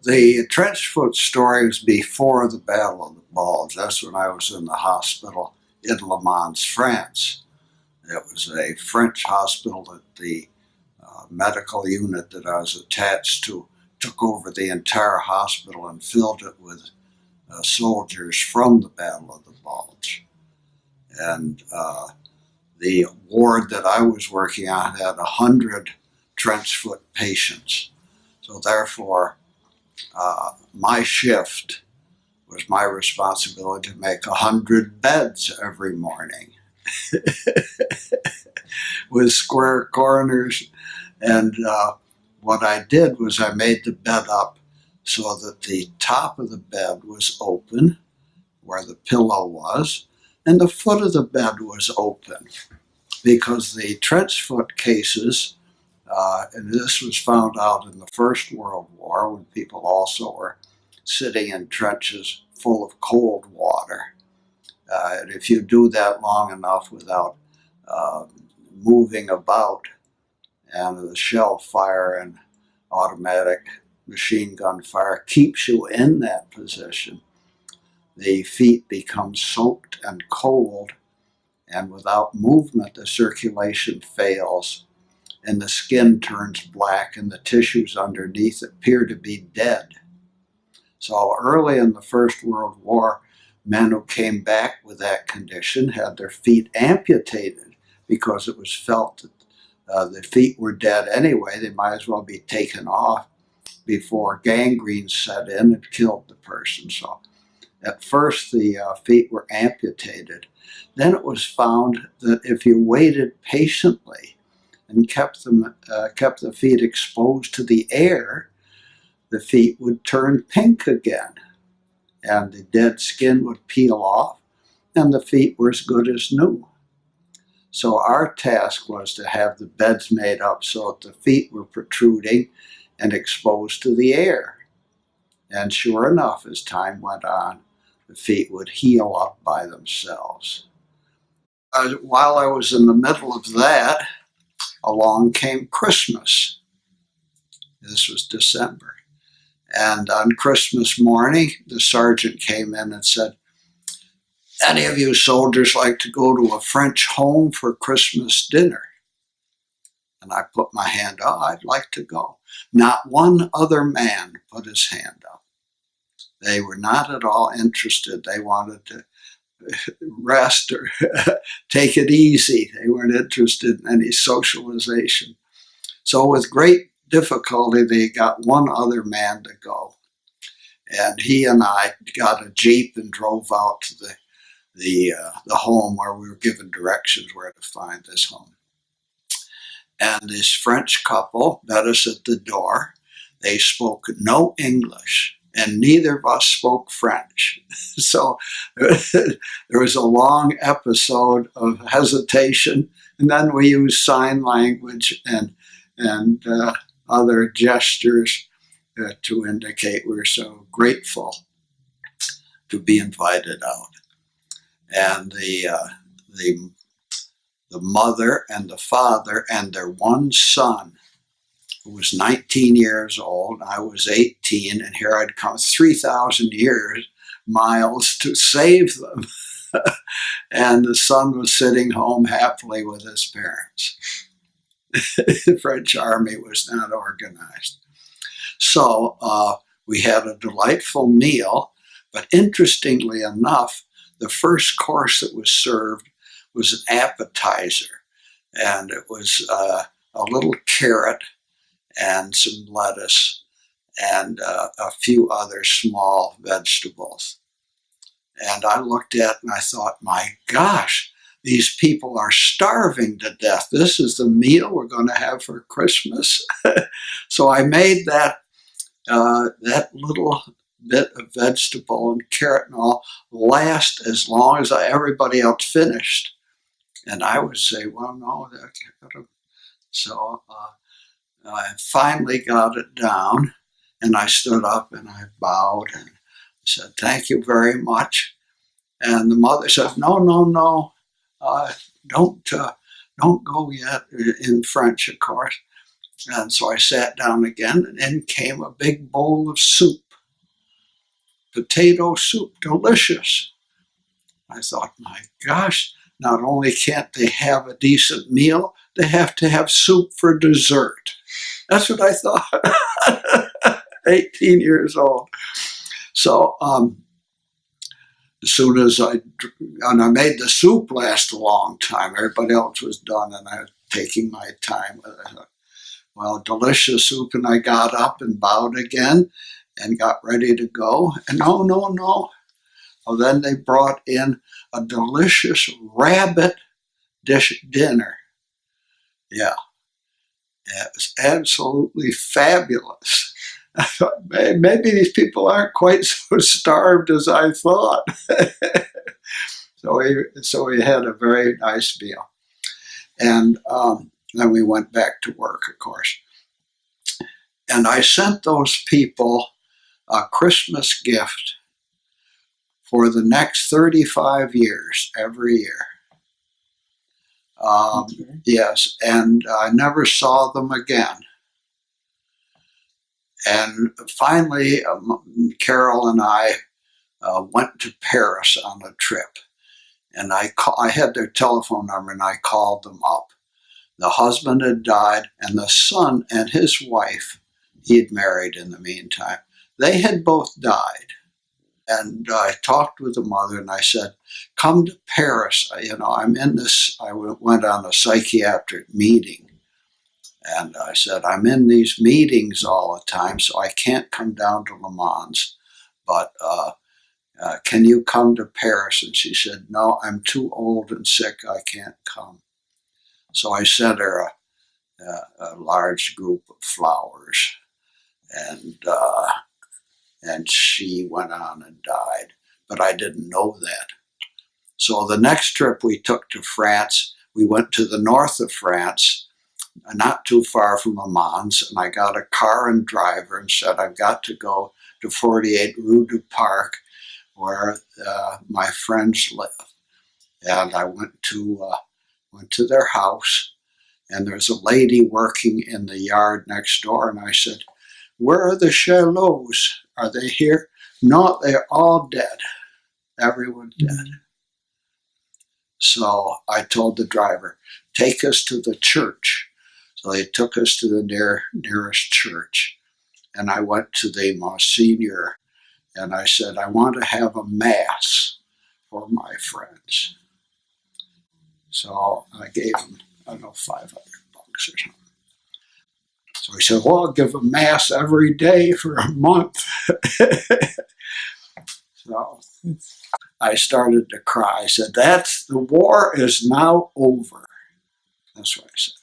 The trench foot story was before the Battle of the Bulge. That's when I was in the hospital in Le Mans, France. It was a French hospital that the medical unit that I was attached to took over the entire hospital and filled it with soldiers from the Battle of the Bulge. And the ward that I was working on had 100 trench foot patients. So therefore, my shift was my responsibility to make 100 beds every morning with square corners. And what I did was I made the bed up so that the top of the bed was open, where the pillow was, and the foot of the bed was open, because the trench foot cases, and this was found out in the First World War when people also were sitting in trenches full of cold water. And if you do that long enough without moving about, and the shell fire and automatic machine gun fire keeps you in that position, the feet become soaked and cold, and without movement the circulation fails and the skin turns black and the tissues underneath appear to be dead. So early in the First World War, men who came back with that condition had their feet amputated because it was felt that the feet were dead anyway. They might as well be taken off before gangrene set in and killed the person. So at first the feet were amputated. Then it was found that if you waited patiently and kept the feet exposed to the air, the feet would turn pink again, and the dead skin would peel off, and the feet were as good as new. So our task was to have the beds made up so that the feet were protruding and exposed to the air. And sure enough, as time went on, the feet would heal up by themselves. While I was in the middle of that, along came Christmas. This was December. And on Christmas morning, the sergeant came in and said, "Any of you soldiers like to go to a French home for Christmas dinner?" And I put my hand up. "I'd like to go." Not one other man put his hand up. They were not at all interested. They wanted to rest or take it easy. They weren't interested in any socialization. So with great difficulty, they got one other man to go. And he and I got a Jeep and drove out to the home where we were given directions where to find this home. And this French couple met us at the door. They spoke no English, and neither of us spoke French. So there was a long episode of hesitation, and then we used sign language and other gestures to indicate we were so grateful to be invited out. And the mother and the father and their one son, who was 19 years old, I was 18, and here I'd come 3,000 miles to save them. And the son was sitting home happily with his parents. The French army was not organized. So we had a delightful meal, but interestingly enough, the first course that was served was an appetizer, and it was a little carrot and some lettuce and a few other small vegetables. And I looked at it and I thought, my gosh, these people are starving to death. This is the meal we're going to have for Christmas. So I made that little bit of vegetable and carrot and all last as long as everybody else finished. And I would say, well, no. So I finally got it down, and I stood up and I bowed and said, "Thank you very much." And the mother said, "No, don't go yet," in French, of course. And so I sat down again, and in came a big bowl of soup, potato soup, delicious. I thought, my gosh, not only can't they have a decent meal, they have to have soup for dessert. That's what I thought. 18 years old. So as soon as I made the soup last a long time, everybody else was done, and I was taking my time with it. Well, delicious soup, and I got up and bowed again and got ready to go. And no. Well, then they brought in a delicious rabbit dish dinner. Yeah, it was absolutely fabulous. I thought, maybe these people aren't quite so starved as I thought. So we had a very nice meal. And then we went back to work, of course. And I sent those people a Christmas gift for the next 35 years, every year. Okay. Yes, and I never saw them again. And finally, Carol and I went to Paris on a trip. And I had their telephone number, and I called them up. The husband had died, and the son and his wife, he had married in the meantime, they had both died. And I talked with the mother, and I said, come to Paris. I'm in this, I went on a psychiatric meeting. And I said, I'm in these meetings all the time, so I can't come down to Le Mans. But can you come to Paris? And she said, no, I'm too old and sick. I can't come. So I sent her a large group of flowers. And she went on and died. But I didn't know that. So the next trip we took to France, we went to the north of France, not too far from Le Mans, and I got a car and driver and said, I've got to go to 48 Rue du Parc, where my friends live. And I went to their house, and there's a lady working in the yard next door, and I said, where are the Chalots? Are they here? No, they're all dead. Everyone's dead. So I told the driver, take us to the church. So they took us to the nearest church. And I went to the Monsignor, and I said, I want to have a mass for my friends. So I gave him, I don't know, $500 or something. So he said, well, I'll give a mass every day for a month. So I started to cry. I said, the war is now over. That's what I said.